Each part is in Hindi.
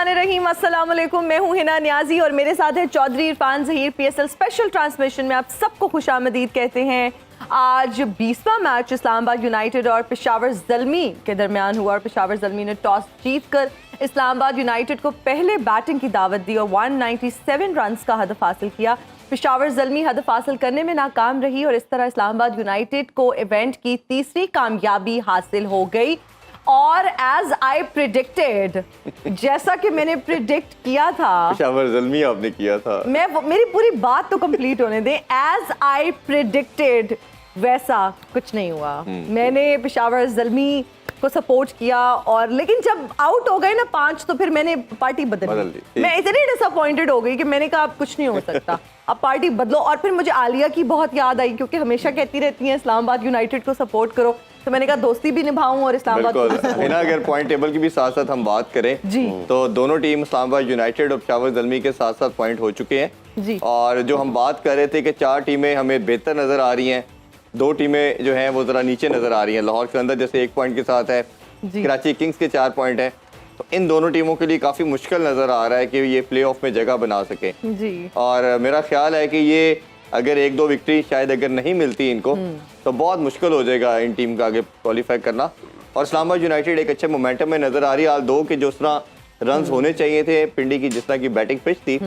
बिस्मिल्लाहिर्रहमानिर्रहीम, अस्सलाम वालेकुम। मैं हूं हिना नियाजी और मेरे साथ है Chaudhry Irfan Zaheer. PSL special transmission में आप सबको खुशामदीद कहते हैं। आज 20वां मैच इस्लामाबाद यूनाइटेड और पेशावर ज़ल्मी के दरमियान हुआ और पेशावर ज़ल्मी ने टॉस जीतकर इस्लामाबाद यूनाइटेड को पहले बैटिंग की दावत दी और 197 रन्स का हदफ हासिल किया। पेशावर ज़ल्मी हदफ हासिल करने में नाकाम रही और इस तरह इस्लामाबाद यूनाइटेड को इवेंट की तीसरी कामयाबी हासिल हो गई। और एज आई प्रिडिक्टेड, जैसा कि मैंने प्रिडिक्ट किया था, पेशावर ज़ल्मी आपने किया था। मेरी पूरी बात तो कंप्लीट होने दें। एज आई प्रिडिक्टेड वैसा कुछ नहीं हुआ। मैंने पेशावर ज़ल्मी को सपोर्ट किया और लेकिन जब आउट हो गए ना 5 तो फिर मैंने पार्टी बदल दी। मैं इतनी डिसअपॉइंटेड हो गई कि मैंने कहा अब कुछ नहीं हो सकता, अब पार्टी बदलो। और फिर मुझे आलिया की बहुत याद आई क्योंकि हमेशा कहती रहती हैं इस्लामाबाद यूनाइटेड को सपोर्ट करो, तो मैंने कहा दोस्ती भी निभाऊं और इस्लामाबाद है ना। अगर पॉइंट टेबल की भी साथ साथ हम बात करें जी, तो दोनों टीम इस्लामाबाद यूनाइटेड और पेशावर ज़ल्मी के साथ साथ पॉइंट हो चुके हैं जी। और जो हम बात कर रहे थे कि 4 टीमें हमें बेहतर नजर आ रही हैं, 2 टीमें जो हैं वो जरा नीचे नजर आ रही हैं। लाहौर के अंदर जैसे 1 पॉइंट के साथ है, कराची किंग्स के 4 पॉइंट हैं, तो इन दोनों टीमों के लिए काफी मुश्किल नजर आ रहा है कि ये प्लेऑफ में जगह बना सके जी। और मेरा ख्याल है कि ये अगर 1-2 विक्ट्री शायद अगर नहीं मिलती इनको तो बहुत मुश्किल हो जाएगा इन टीम का आगे क्वालिफाई करना। और इस्लामाबाद यूनाइटेड एक अच्छे मोमेंटम में नजर आ रही है। हाल 2 के जिस तरह रन्स होने चाहिए थे, पिंडी की जिस तरह की बैटिंग पिच थी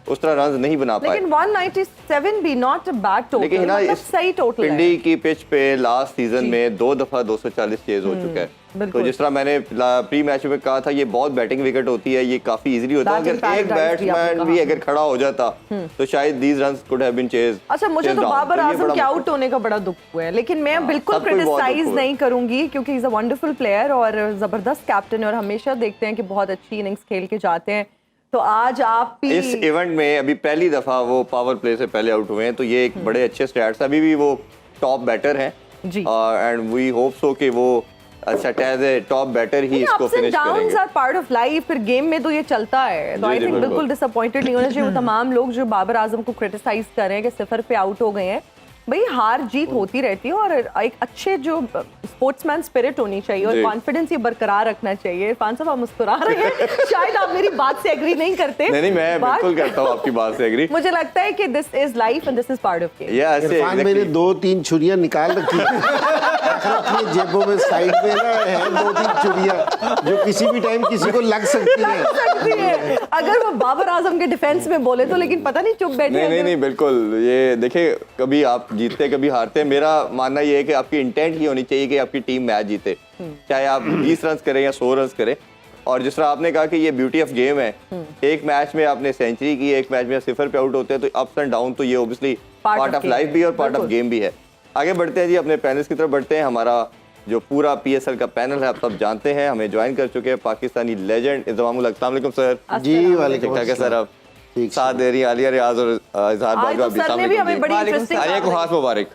उस तरह रन्स नहीं बना पाए। लेकिन 197 भी नॉट अ बैड टोटल, लेकिन ना मतलब इस सही टोटल है। पिंडी की पिच पे लास्ट सीजन में 2 दफा 240 चेज हो चुका है। तो जिस तरह मैंने प्री मैच में कहा था ये बहुत बैटिंग विकेट होती है, ये काफी इजीली होता है। अगर एक बैट्समैन भी अगर खड़ा हो जाता तो शायद these runs could have been chased. अच्छा, मुझे तो बाबर आजम के आउट होने का बड़ा दुख हुआ है, लेकिन मैं बिल्कुल क्रिटिसाइज नहीं करूंगी क्योंकि इज अ वंडरफुल प्लेयर और जबरदस्त कैप्टन और हमेशा देखते हैं कि बहुत अच्छी इनिंग्स खेल के जाते हैं। तो आज आप भी इस इवेंट में अभी पहली दफा वो पावर प्ले से पहले आउट हुए हैं, तो ये एक बड़े अच्छे स्टैट्स। अभी भी वो टॉप बैटर हैं एंड वी होप सो कि वो अच्छा एज ए टॉप बैटर ही इसको फिनिश करेंगे। Downs are part of life, फिर गेम में तो ये चलता है। तो आई थिंक बिल्कुल डिसअपॉइंटेड नहीं होना चाहिए वो तमाम लोग जो बाबर आजम को क्रिटिसाइज कर रहे हैं कि 0 पे आउट हो गए हैं। भाई हार जीत होती रहती है और एक अच्छे जो स्पोर्ट्समैन स्पिरिट होनी चाहिए और कॉन्फिडेंस ये बरकरार रखना चाहिए। इरफान साहब आप मुस्कुरा रहे हैं, शायद आप मेरी बात से एग्री नहीं करते। नहीं, मैं बिल्कुल करता हूँ आपकी बात से एग्री। मुझे लगता है कि this is life and this is part of game. Irfan मैंने 2-3 छुरियां निकाल रखी अपनी जेबों में, साइड में ना है 2-3 छुरियां जो किसी भी टाइम किसी को लग सकती है। अगर वो बाबर आजम के डिफेंस में बोले तो, लेकिन पता नहीं चुप बैठे। नहीं बिल्कुल। ये देखिए कभी आप जीतते कभी हारते। मेरा मानना ये है कि आपकी इंटेंट ही होनी चाहिए कि आपकी टीम मैच जीते, चाहे आप 20 रन करें या 100 रन करें। और जिस तरह आपने कहा कि ये ब्यूटी ऑफ गेम है, एक मैच में आपने सेंचुरी की, एक मैच में 0 पे आउट होते हैं, तो अप्स एंड डाउन तो ये ऑब्वियसली पार्ट ऑफ लाइफ भी है और पार्ट ऑफ गेम भी है। आगे बढ़ते हैं जी, अपने पैनल्स की तरफ बढ़ते हैं। हमारा जो पूरा पीएसएल का पैनल है आप सब जानते हैं, हमें ज्वाइन कर चुके हैं पाकिस्तानी लेजेंड इंतजामुल हक। अस्सलाम वालेकुम सर। जी वालेकुम ठीक ठाक है सर। आप साथ दे रही आलिया रियाज और इजहार बाजवा भी। आलिया को खास मुबारक।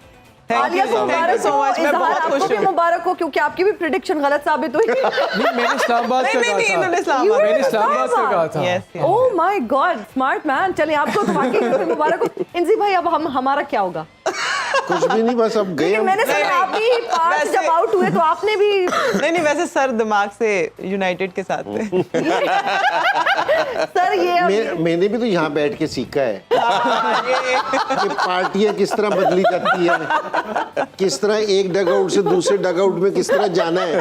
आलिया को मुबारक हो, इजहार आपको भी मुबारक हो क्योंकि आपकी भी प्रेडिक्शन गलत साबित हुई। नहीं, मैंने इस्लामाबाद से कहा था। Oh my God, smart man. चलिए आपको तो वाकई मुबारक हो। इंजी भाई अब हमारा क्या होगा? कुछ भी नहीं, बस अब गए। मैंने सुना आप भी 5 जब आउट हुए तो आपने भी नहीं वैसे सर दिमाग से यूनाइटेड के साथ थे। सर ये मैंने भी तो यहाँ बैठ के सीखा है कि पार्टियां किस तरह बदली जाती है, किस तरह एक डग आउट से दूसरे डग आउट में किस तरह जाना है,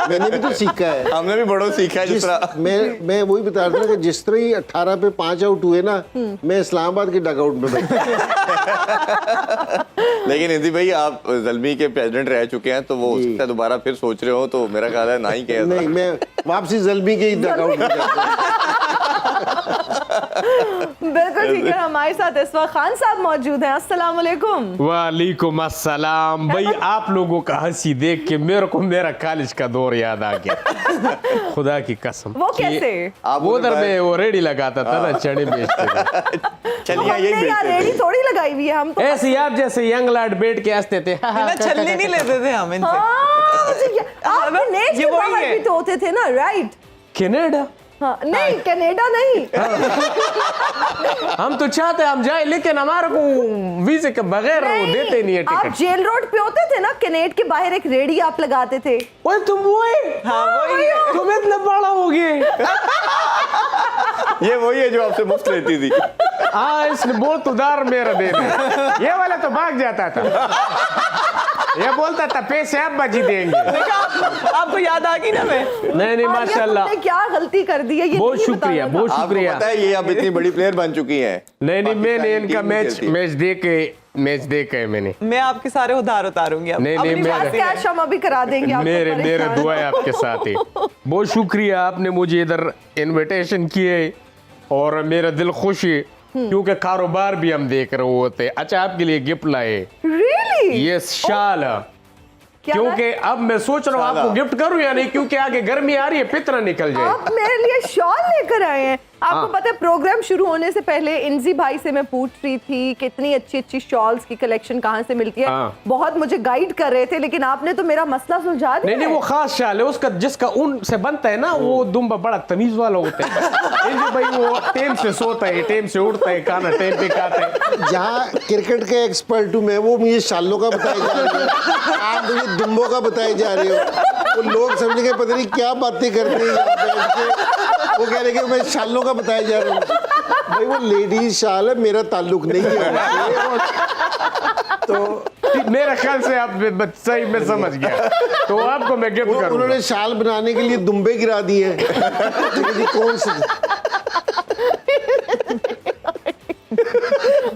मैंने भी तो सीखा है। हमने भी बड़ों सीखा है। जिस तरह मैं वही बता रहा था कि जिस तरह ही 18 पे 5 आउट हुए ना, मैं इस्लामाबाद के डग आउट में बैठा। लेकिन इंदी भाई आप ज़ल्मी के प्रेसिडेंट रह चुके हैं, तो वो उसका दोबारा फिर सोच रहे हो, तो मेरा ख्याल है ना ही कहे। नहीं, मैं वापसी ज़ल्मी के ही डग आउट में जाता हूं। बिल्कुल ठीक है। हमारे साथ इस वक्त खान साहब मौजूद हैं। अस्सलाम वालेकुम। वालेकुम अस्सलाम। भाई आप लोगों का हंसी देख के मेरे को मेरा कॉलेज का दौर याद आ गया। खुदा की कसम। वो कैसे? आप उधर में वो रेडी लगाता था ना, चने बेचते थे। चलिए यही रेडी थोड़ी लगाई हुई है हम तो। ऐसे आप जैसे यंग लाड बैठ के हंसते थे। छलनी नहीं लेते थे हम इनसे। आप नेट के बाहर भी तो होते थे ना, राइट? कनाडा हाँ, नहीं कनाडा नहीं। हम तो चाहते हम जाए, लेकिन हमारे को वीजे के बगैर वो देते नहीं है आप टिकट। जेल रोड पे होते थे ना, कनेट के बाहर एक रेडी आप लगाते थे। ओए तुम वो है? हाँ वही है। तुम इतना बड़ा हो गए। ये वही है जो आपसे मुफ्त लेती थी। हाँ, इसने बहुत उधार मेरा देना, ये वाला तो भाग जाता था, ये बोलता था पैसे आप बाजी देंगे। देखा, आपको याद आ गई ना मैं। नहीं आलिया, माशाल्लाह, तुमने क्या गलती कर दी है ये बहुत नहीं शुक्रिया, बताना बहुत था। आपको शुक्रिया। पता है ये अब इतनी बड़ी प्लेयर बन चुकी हैं। नहीं मैंने पाकिस्तानी इनका टीम में खेलती है। मैच देख है मैंने। मैं आपके सारे उधार उतारूंगी अब। नहीं अपनी मेरे बात कैश हम अभी करा देंगे आपको, मेरे परेशान दुआ है मत आपके साथ ही। बहुत शुक्रिया, आपने मुझे इधर इनविटेशन किए और मेरा दिल खुश है, क्योंकि कारोबार भी हम देख रहे होते। अच्छा, आपके लिए गिफ्ट लाए, हो। Really? ये शाल, क्या क्योंकि अब मैं सोच रहा हूँ आपको गिफ्ट करूं या नहीं, क्योंकि आगे गर्मी आ रही है, पितना निकल जाए। आप मेरे लिए शॉल लेकर आए हैं। आपको पता है प्रोग्राम शुरू होने से पहले इंजी भाई से मैं पूछ रही थी कितनी अच्छी अच्छी शॉल्स की कलेक्शन कहाँ से मिलती है। हाँ। बहुत मुझे गाइड कर रहे थे, लेकिन आपने तो मेरा मसला सुलझा दिया। नहीं वो खास शाल है, उसका जिसका ऊन से बनता है ना, वो दुम्बा बड़ा तमीज वाला होता है। इंजू भाई वो टाइम से सोता है, टाइम से उठता है, खाना टाइम पे खाता है। जहाँ क्रिकेट के एक्सपर्ट हूँ मैं, वो मुझे शालों का बताए जा रहे हो, आप मुझे दुम्बों का बताए जा रहे हो। वो लोग समझेंगे पता नहीं क्या बातें करते हैं यहाँ बैठ के। वो कह रहे कि मैं शालों का बताया जा रहा हूँ। भाई वो लेडीज शाल है, मेरा ताल्लुक नहीं है। तो मेरे ख्याल से आप सही में समझ गया, तो आपको मैं गिफ्ट करूंगा। उन्होंने शाल बनाने के लिए दुम्बे गिरा दिए हैं। जी कौन सी?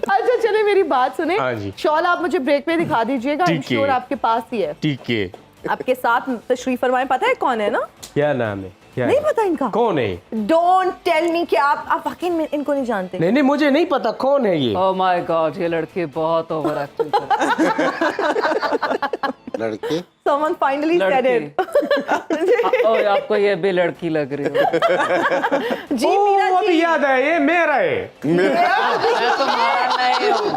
अच्छा चले मेरी बात सुने। हाँ जी। शॉल आप मुझे ब्रेक में दिखा दीजिएगा, ठीक है। श्योर आपके पास ही है। ठीक है, आपके साथ तशरीफ फरमाएं। पता है कौन है ना? क्या नाम है? क्या नहीं है? पता इनका? कौन है? डोंट टेल मी कि आप वाकई में इनको नहीं जानते। नहीं मुझे नहीं पता कौन है ये। ओह माय गॉड, ये लड़के बहुत ओवर एक्टिंग करते हैं। लड़के Someone finally said it. ओह, आपको ये भी लड़की लग रही हो। जी ओ, मीरा अभी जी। याद है, ये मेरा है। मैं तुम्हारा नहीं हूँ,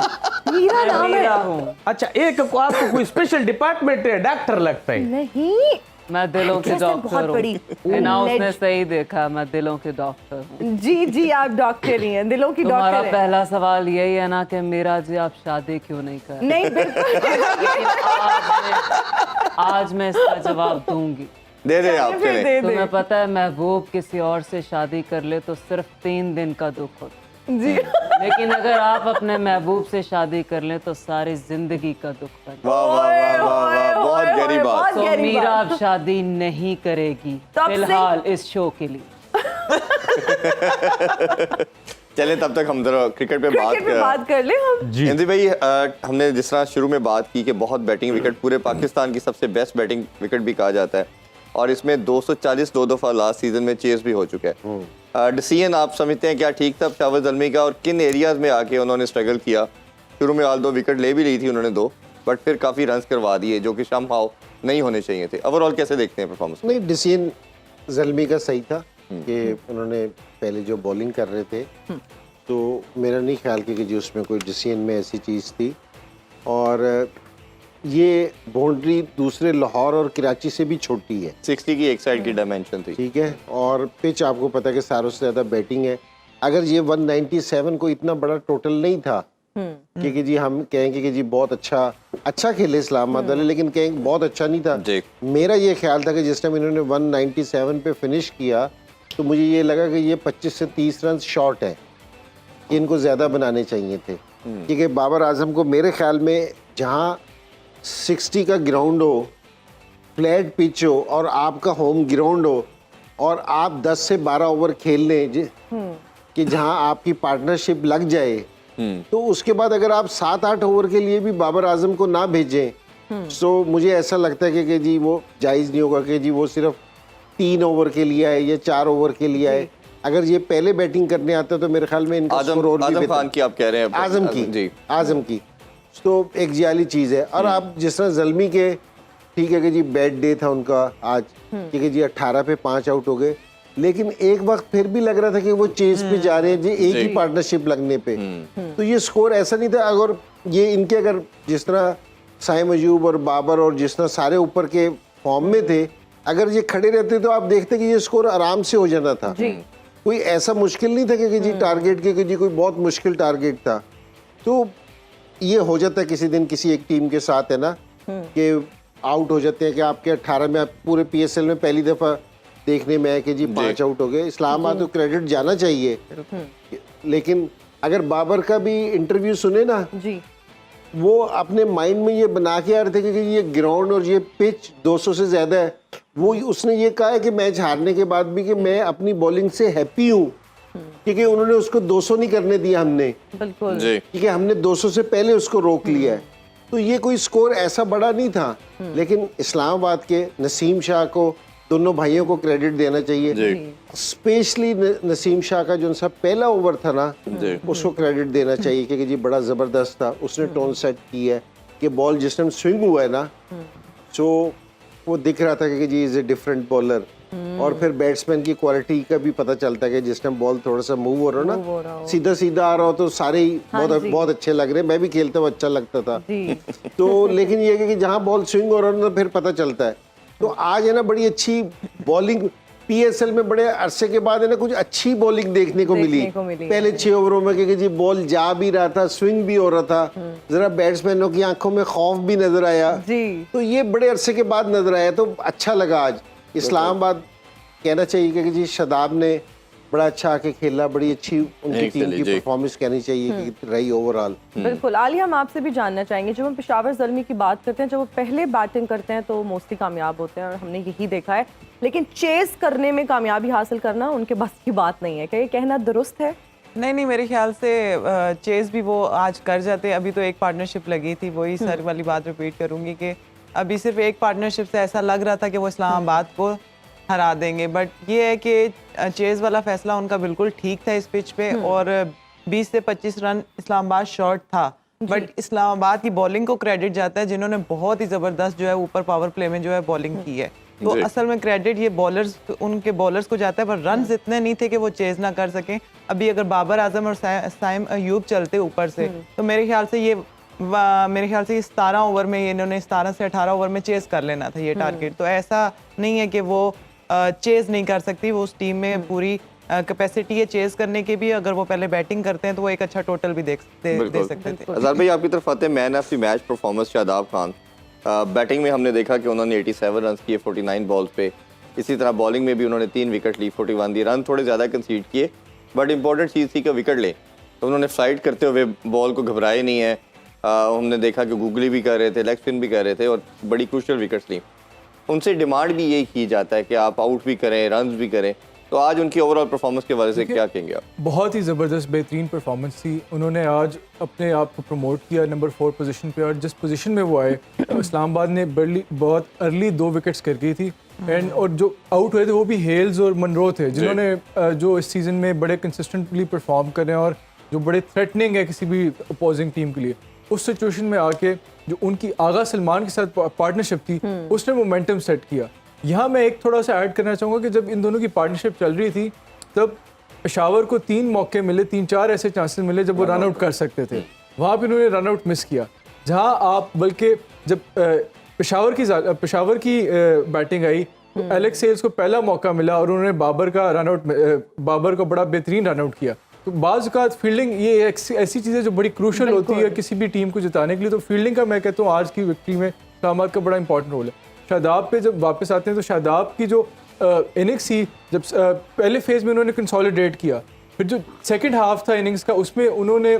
मीरा नाम है। मेरा हूँ। अच्छा, एक को आपको कोई स्पेशल डिपार्टमेंट है, डॉक्टर लगता है। नहीं मैं दिलों के जैसे बहुत डॉक्टर बड़ी हूँ। ना उसने knowledge। सही देखा, मैं दिलों के डॉक्टर हूँ। जी आप डॉक्टर ही हैं, दिलों की तुम्हारा डॉक्टर हैं। पहला सवाल यही है ना कि मीरा जी आप शादी क्यों नहीं कर रहे? नहीं बिल्कुल। लेकिन आज मैं इसका जवाब दूंगी। दे दे आप फिर चलें। दे तुम्हें दे। पता है महबूब किसी और से शादी कर ले तो सिर्फ 3 दिन का दुख होता, जी लेकिन अगर आप अपने महबूब से शादी कर लें तो सारी जिंदगी का दुख बन। वाह वाह वाह वाह वाह, बहुत ओए, गहरी ओए, बात। बहुत तो गहरी मीरा बात। अब शादी नहीं करेगी तब से- फिलहाल इस शो के लिए। चलें तब तक हम जरा क्रिकेट पे क्रिकेट पे बात कर ले हम। जी इंद्र भाई, हमने जिस तरह शुरू में बात की कि बहुत बैटिंग विकेट, पूरे पाकिस्तान की सबसे बेस्ट बैटिंग विकेट भी कहा जाता है, और इसमें 240 दो दफा लास्ट सीजन में चेस भी हो चुका है। डिसीजन आप समझते हैं क्या ठीक था पेशावर ज़ल्मी का, और किन एरियाज में आके उन्होंने स्ट्रगल किया? शुरू में ऑल 2 विकेट ले भी ली थी उन्होंने 2, बट फिर काफ़ी रन करवा दिए जो कि समहाउ नहीं होने चाहिए थे। ओवरऑल कैसे देखते हैं परफॉर्मेंस? नहीं, डिसीजन ज़ल्मी का सही था कि उन्होंने पहले जो बॉलिंग कर रहे थे, तो मेरा नहीं ख्याल कि जी उसमें कोई डिसीजन में ऐसी चीज़ थी। और ये बाउंड्री दूसरे लाहौर और कराची से भी छोटी है, 60 की एक साइड की डायमेंशन थी। ठीक है, और पिच आपको पता है कि सारों से ज़्यादा बैटिंग है। अगर ये 197 को इतना बड़ा टोटल नहीं था कि जी हम कहेंगे कि जी बहुत अच्छा खेले इस्लामाबाद वाले, लेकिन कहेंगे बहुत अच्छा नहीं था। जी। मेरा ये ख्याल था कि जिस टाइम इन्होंने 197 पे फिनिश किया तो मुझे ये लगा कि ये 25 से 30 रन शॉर्ट है, कि इनको ज़्यादा बनाने चाहिए थे। क्योंकि बाबर आजम को मेरे ख्याल में जहाँ 60 का ग्राउंड हो, फ्लैट पिच हो और आपका होम ग्राउंड हो, और आप 10 से 12 ओवर खेल लें कि जहाँ आपकी पार्टनरशिप लग जाए, तो उसके बाद अगर आप 7-8 ओवर के लिए भी बाबर आजम को ना भेजें, तो मुझे ऐसा लगता है कि जी वो जायज़ नहीं होगा कि जी वो सिर्फ 3 ओवर के लिए आए या 4 ओवर के लिए आए। अगर ये पहले बैटिंग करने आता तो मेरे ख्याल में इनका स्कोर और भी आजम बेहतर। खान की आप कह रहे हैं? आजम जी। की, आजम की तो एक जियाली चीज़ है। और आप जिस तरह ज़ल्मी के, ठीक है कि जी बैड डे था उनका आज, ठीक है जी 18 पे 5 आउट हो गए, लेकिन एक वक्त फिर भी लग रहा था कि वो चेस पे जा रहे हैं जी एक ही पार्टनरशिप लगने पे, तो ये स्कोर ऐसा नहीं था। अगर ये इनके अगर जिस तरह साइम अयूब और बाबर और जिस तरह सारे ऊपर के फॉर्म में थे, अगर ये खड़े रहते तो आप देखते कि ये स्कोर आराम से हो जाना था। कोई ऐसा मुश्किल नहीं था कि जी टारगेट के, कि जी कोई बहुत मुश्किल टारगेट था। तो ये हो जाता है किसी दिन किसी एक टीम के साथ, है ना, कि आउट हो जाते हैं कि आपके 18 में आप पूरे PSL में पहली दफ़ा देखने में है कि जी 5 आउट हो गए। इस्लामाबाद को क्रेडिट जाना चाहिए, लेकिन अगर बाबर का भी इंटरव्यू सुने ना, जी वो अपने माइंड में ये बना के आ रहे थे कि ये ग्राउंड और ये पिच 200 से ज़्यादा है। वो उसने ये कहा है कि मैच हारने के बाद भी कि मैं अपनी बॉलिंग से हैप्पी हूँ, क्योंकि उन्होंने उसको 200 नहीं करने दिया हमने, बिल्कुल जी क्योंकि हमने 200 से पहले उसको रोक लिया है। तो ये कोई स्कोर ऐसा बड़ा नहीं था, लेकिन इस्लामाबाद के नसीम शाह को, दोनों भाइयों को क्रेडिट देना चाहिए। जी स्पेशली नसीम शाह का जो सा पहला ओवर था ना, जी उसको क्रेडिट देना चाहिए, क्योंकि जी बड़ा ज़बरदस्त था। उसने टोन सेट की है कि बॉल जिस टाइम स्विंग हुआ है ना, सो वो दिख रहा था कि जी इज़ ए डिफरेंट बॉलर। और फिर बैट्समैन की क्वालिटी का भी पता चलता है कि जिस टाइम बॉल थोड़ा सा मूव हो रहा हो ना, सीधा सीधा आ रहा हो तो सारे ही बहुत अच्छे लग रहे हैं। मैं भी खेलता हुआ अच्छा लगता था। जी तो लेकिन ये है कि जहाँ बॉल स्विंग हो रहा है ना, फिर पता चलता है। तो आज है ना बड़ी अच्छी बॉलिंग, पीएसएल में बड़े अरसे के बाद है ना कुछ अच्छी बॉलिंग देखने को मिली। पहले 6 ओवरों में, क्योंकि जी बॉल जा भी रहा था, स्विंग भी हो रहा था, जरा बैट्समैनों की आंखों में खौफ भी नजर आया। जी तो ये बड़े अरसे के बाद नजर आया, तो अच्छा लगा। आज इस्लामाबाद कहना चाहिए कि जी शादाब ने बड़ा अच्छा आके खेला, बड़ी अच्छी उनकी टीम की परफॉर्मेंस कहनी चाहिए कि रही ओवरऑल। बिल्कुल। आलिया, हम आपसे भी जानना चाहेंगे, जब हम पेशावर ज़ल्मी की बात करते हैं, जब वो पहले बैटिंग करते हैं तो मोस्टली कामयाब होते हैं और हमने यही देखा है, लेकिन चेस करने में कामयाबी हासिल करना उनके बस की बात नहीं है। क्या ये कहना दुरुस्त है? नहीं, मेरे ख्याल से चेज भी वो आज कर जाते। अभी तो एक पार्टनरशिप लगी थी, वही सर वाली बात रिपीट करूंगी कि अभी सिर्फ एक पार्टनरशिप से ऐसा लग रहा था कि वो इस्लामाबाद को हरा देंगे, बट ये है कि चेज वाला फैसला उनका बिल्कुल ठीक था इस पिच पे, और 20 से 25 रन इस्लामाबाद शॉर्ट था, बट इस्लामाबाद की बॉलिंग को क्रेडिट जाता है जिन्होंने बहुत ही ज़बरदस्त जो है ऊपर पावर प्ले में जो है बॉलिंग की है। तो असल में क्रेडिट ये बॉलर्स, उनके बॉलर्स को जाता है, पर रन्स इतने नहीं थे कि वो चेज ना कर सकें। अभी अगर बाबर आजम और साइम अयूब चलते ऊपर से, तो मेरे ख्याल से ये 17 ओवर में इन्होंने 17 से 18 ओवर में चेज कर लेना था ये टारगेट। तो ऐसा नहीं है कि वो चेज नहीं कर सकती, वो उस टीम में पूरी कैपेसिटी है चेज करने की भी। अगर वो पहले बैटिंग करते हैं तो वो एक अच्छा टोटल भी दे सकते थे। अज़हर भाई, आपकी तरफ आते हैं man of the match performance Shadab Khan. Batting में हमने देखा कि उन्होंने 87 रन किए 49 बॉल्स पे। इसी तरह बॉलिंग में भी उन्होंने 3 विकेट ली, 41 दी। रन थोड़े ज़्यादा कंसीड किए, बट इंपॉर्टेंट चीज़ थी कि विकेट लें, तो उन्होंने फ्लाइट करते हुए बॉल को घबराए नहीं है। हमने देखा कि गूगली भी कर रहे थे, लेग स्पिन भी कर रहे थे और बड़ी क्रूशियल विकेट्स ली। उनसे डिमांड भी यही की जाता है कि आप आउट भी करें, रन्स भी करें। तो आज उनकी ओवरऑल परफॉर्मेंस के बारे से क्या कहेंगे आप? बहुत ही ज़बरदस्त बेहतरीन परफॉर्मेंस थी। उन्होंने आज अपने आप को प्रमोट किया नंबर 4 पोजीशन पे, और जिस पोजीशन में वो आए, इस्लामाबाद ने बहुत अर्ली 2 विकेट्स कर गई थी। एंड और जो आउट हुए थे वो भी हेल्स और मनरो थे, जिन्होंने जो इस सीज़न में बड़े कंसिस्टेंटली परफॉर्म कर रहे हैं और जो बड़े थ्रेटनिंग है किसी भी अपोजिंग टीम के लिए। उस सिचुएशन में आके जो उनकी आगा सलमान के साथ पार्टनरशिप थी, उसने मोमेंटम सेट किया। यहाँ मैं एक थोड़ा सा ऐड करना चाहूँगा कि जब इन दोनों की पार्टनरशिप चल रही थी, तब पेशावर को 3 मौके मिले, 3-4 ऐसे चांसेस मिले जब वो रन आउट कर सकते थे। वहाँ पे उन्होंने रन आउट मिस किया। जहाँ आप बल्कि जब पेशावर की बैटिंग आई, तो एलेक्स सेल्स को पहला मौका मिला और उन्होंने बाबर को बड़ा बेहतरीन रन आउट किया। तो बाज़ का फील्डिंग ये ऐसी चीज़ है जो बड़ी क्रूशल होती है किसी भी टीम को जिताने के लिए। तो फील्डिंग का मैं कहता हूँ आज की विक्ट्री में इस्लामाबाद का बड़ा इंपॉर्टेंट रोल है। शादाब पे जब वापस आते हैं तो शादाब की जो इनिंग्स थी, जब पहले फेज़ में उन्होंने कंसोलिडेट किया, फिर जो सेकंड हाफ था इनिंग्स का, उसमें उन्होंने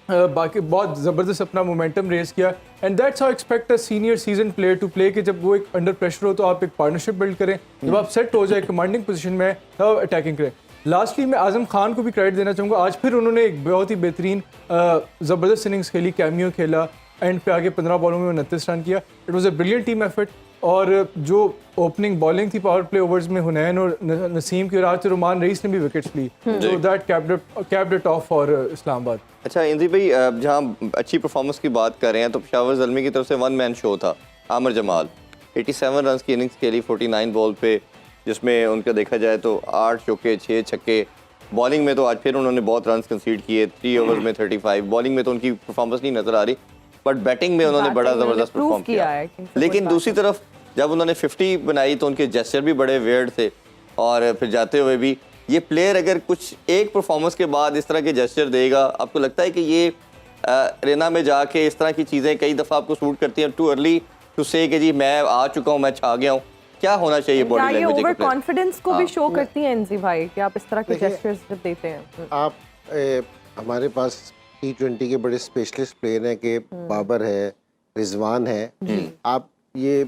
बाकी बहुत ज़बरदस्त अपना मोमेंटम रेस किया। And that's how expect a senior season player to play, कि जब वो एक अंडर प्रेशर हो तो आप एक पार्टनरशिप बिल्ड करें, जब आप सेट हो जाए कमांडिंग पोजीशन में तब अटैकिंग करें। लास्टली मैं आजम खान को भी क्रेडिट देना चाहूँगा। आज फिर उन्होंने एक बहुत ही बेहतरीन ज़बरदस्त इनिंग्स खेली, कैमियो खेला, एंड पे आगे 15 बॉलों में 29 रन किया। It was a brilliant team effort. और जो ओपनिंग बॉलिंग थी पावर प्ले ओवर्स में, हुनैन और नसीम की, और आज तो रुमान रईस ने भी विकेट्स ली, तो that capped it of for Islamabad. अच्छा इंद्री भाई, जहाँ अच्छी परफॉर्मेंस की बात कर रहे हैं, तो पेशावर ज़ल्मी की तरफ से 1 मैन शो था। आमिर जमाल 87 रन की इनिंग्स खेली 49 बॉल पे, जिसमें उनका देखा जाए तो 8 चौके 6 छक्के। बॉलिंग में तो आज फिर उन्होंने बहुत रन कंसीड किए, 3 ओवर्स में 35। बॉलिंग में तो उनकी परफॉर्मेंस नहीं नजर आ रही, बट बैटिंग में उन्होंने बड़ा ज़बरदस्त परफॉर्म किया। लेकिन दूसरी तरफ जब उन्होंने 50 बनाई तो उनके जेस्चर भी बड़े वियर्ड थे, और फिर जाते हुए भी ये प्लेयर अगर कुछ एक परफॉर्मेंस के बाद इस तरह के जेस्चर देगा, आपको लगता है कि ये रेना में जाके इस तरह की चीज़ें कई दफ़ा आपको सूट करती हैं? टू अर्ली टू से कि जी मैं आ चुका हूँ, मैं छा गया हूँ, क्या होना चाहिए क्या बॉडी ये लैंग्वेज ओवर एक player? कॉन्फिडेंस को भी शो करती है एनजी भाई कि आप इस तरह के देखिए, जेस्चर्स जब देते हैं? आप हमारे पास T20 के बड़े स्पेशलिस्ट प्लेयर हैं कि बाबर है, रिजवान है। आप ये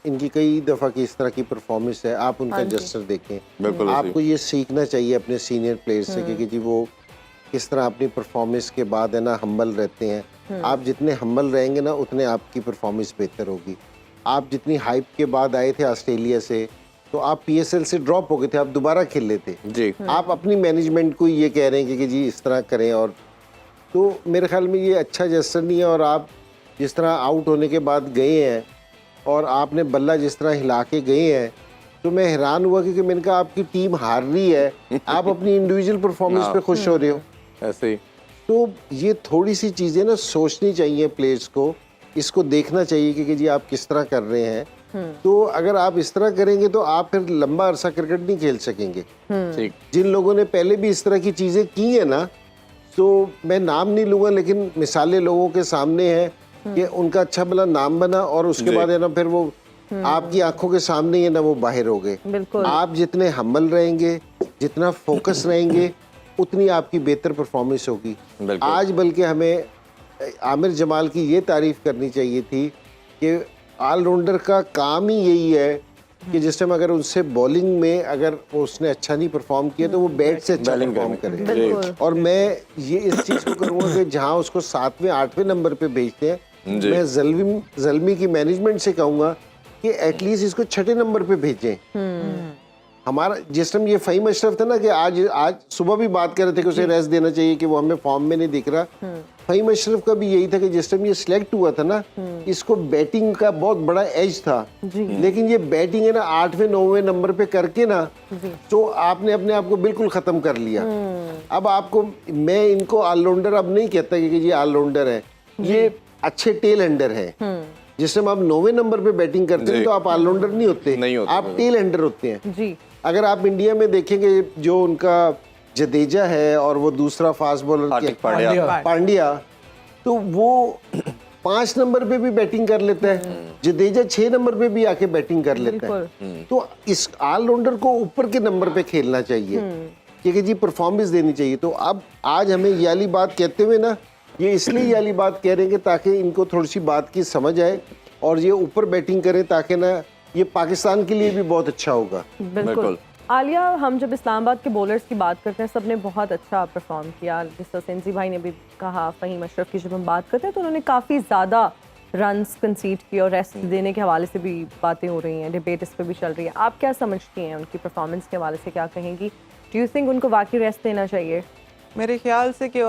इनकी कई दफ़ा की इस तरह की परफॉर्मेंस है, आप उनका जस्टर देखें। बिल्कुल आपको ये सीखना चाहिए अपने सीनियर प्लेयर से कि जी वो किस तरह अपनी परफॉर्मेंस के बाद है ना हम्बल रहते हैं। आप जितने हम्बल रहेंगे ना उतने आपकी परफॉर्मेंस बेहतर होगी। आप जितनी हाइप के बाद आए थे ऑस्ट्रेलिया से, तो आप PSL से ड्रॉप हो गए थे, आप दोबारा खेल लेते। जी आप अपनी मैनेजमेंट को ये कह रहे हैं कि जी इस तरह करें, और तो मेरे ख्याल में ये अच्छा जेस्चर नहीं है। और आप जिस तरह आउट होने के बाद गए हैं और आपने बल्ला जिस तरह हिला के गए हैं, तो मैं हैरान हुआ क्योंकि मैंने कहा आपकी टीम हार रही है, आप अपनी इंडिविजुअल परफॉर्मेंस पे खुश हो रहे हो। ऐसे ही तो ये थोड़ी सी चीज़ें ना सोचनी चाहिए प्लेयर्स को, इसको देखना चाहिए कि जी आप किस तरह कर रहे हैं। तो अगर आप इस तरह करेंगे तो आप फिर लंबा अरसा क्रिकेट नहीं खेल सकेंगे। ठीक जिन लोगों ने पहले भी इस तरह की चीज़ें की है ना, तो मैं नाम नहीं लूँगा लेकिन मिसालें लोगों के सामने हैं कि उनका अच्छा भला नाम बना और उसके बाद है ना फिर वो आपकी आंखों के सामने ही है ना वो बाहर हो गए। बिल्कुल। आप जितने हम्बल रहेंगे, जितना फोकस रहेंगे, उतनी आपकी बेहतर परफॉर्मेंस होगी। बिल्कुल। आज बल्कि हमें आमिर जमाल की ये तारीफ करनी चाहिए थी कि ऑलराउंडर का काम ही यही है कि जिस टाइम अगर उससे बॉलिंग में अगर उसने अच्छा नहीं परफॉर्म किया तो वो बैट से अच्छा Bowling परफॉर्म करें। करे। बिल्कुल। और मैं ये इस चीज़ को करूँगा कि जहाँ उसको 7वें 8वें नंबर पे भेजते हैं, जी। मैं जल्मी की मैनेजमेंट से कहूँगा कि एटलीस्ट इसको 6ठे नंबर पे भेजें। हमारा जिस टाइम ये फ़हीम अशरफ था ना कि आज सुबह भी बात कर रहे थे कि उसे रेस्ट देना चाहिए कि वो हमें फॉर्म में नहीं दिख रहा। फ़हीम अशरफ का भी यही था कि जिस टाइम ये सिलेक्ट हुआ था ना, इसको बैटिंग का बहुत बड़ा एज था, लेकिन ये बैटिंग है ना 8वें 9वें नंबर पे करके ना, तो आपने अपने आप को बिल्कुल ख़त्म कर लिया। अब आपको मैं इनको ऑलराउंडर अब नहीं कहता कि ये ऑलराउंडर है, ये अच्छे टेल एंडर है। जिस टाइम आप 9वें नंबर पे बैटिंग करते हैं तो आप ऑलराउंडर नहीं होते, आप टेल एंडर होते हैं। जी। अगर आप इंडिया में देखेंगे जो उनका जडेजा है और वो दूसरा फास्ट बॉलर हार्दिक पांड्या। पांड्या, तो वो 5 नंबर पे भी बैटिंग कर लेता है, जडेजा 6 नंबर पे भी आके बैटिंग कर लेता है। तो इस ऑलराउंडर को ऊपर के नंबर पे खेलना चाहिए क्योंकि जी परफॉर्मेंस देनी चाहिए। तो अब आज हमें ये वाली बात कहते हुए ना, ये इसलिए ये वाली बात कह रहे हैं कि ताकि इनको थोड़ी सी बात की समझ आए और ये ऊपर बैटिंग करें, ताकि ना ये पाकिस्तान के लिए भी बहुत अच्छा होगा। बिल्कुल। आलिया, हम जब इस्लामाबाद के बॉलर्स की बात करते हैं, सबने बहुत अच्छा परफॉर्म किया। जिस तरह सेंसी भाई ने भी कहा, फ़हीम अशरफ की जब हम बात करते हैं तो उन्होंने काफ़ी ज़्यादा रन्स कंसीड किए और रेस्ट देने के हवाले से भी बातें हो रही हैं, डिबेट इस पर भी चल रही है। आप क्या समझती हैं उनकी परफॉर्मेंस के हवाले से, क्या कहेंगी? डू यू थिंक उनको वाकई रेस्ट देना चाहिए? मेरे ख्याल से कि